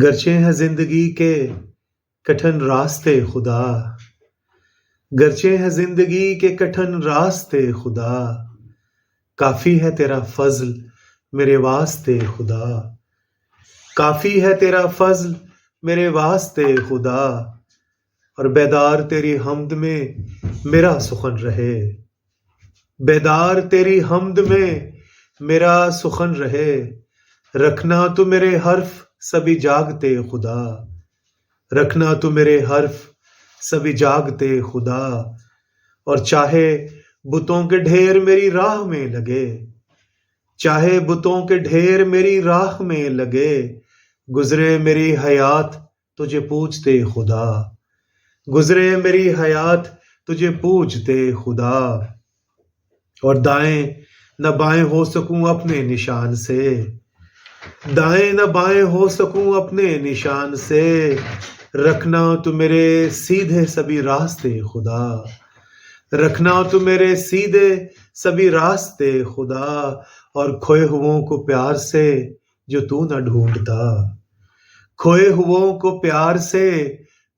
گرچہ ہیں زندگی کے کٹھن راستے خدا، گرچہ ہیں زندگی کے کٹھن راستے خدا، کافی ہے تیرا فضل میرے واسطے خدا، کافی ہے تیرا فضل میرے واسطے خدا، اور بیدار تیری حمد میں میرا سخن رہے، بیدار تیری حمد میں میرا سخن رہے، رکھنا تو میرے حرف سبھی جاگتے خدا، رکھنا تو میرے حرف سبھی جاگتے خدا، اور چاہے بتوں کے ڈھیر میری راہ میں لگے، چاہے بتوں کے ڈھیر میری راہ میں لگے، گزرے میری حیات تجھے پوجتے خدا، گزرے میری حیات تجھے پوجتے خدا، اور دائیں نہ بائیں ہو سکوں اپنے نشان سے، دائیں نہ بائیں ہو سکوں اپنے نشان سے، رکھنا تو میرے سیدھے سبھی راستے خدا، رکھنا تو میرے سیدھے سبھی راستے خدا، اور کھوئے ہووں کو پیار سے جو تو نہ ڈھونڈتا، کھوئے ہووں کو پیار سے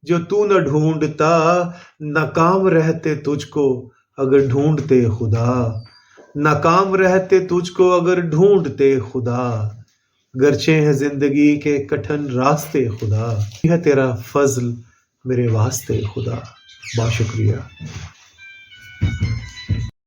جو تو نہ ڈھونڈتا، ناکام رہتے تجھ کو اگر ڈھونڈتے خدا، ناکام رہتے تجھ کو اگر ڈھونڈتے خدا، گرچہ ہے زندگی کے کٹھن راستے خدا، ہے تیرا فضل میرے واسطے خدا۔ بہت شکریہ۔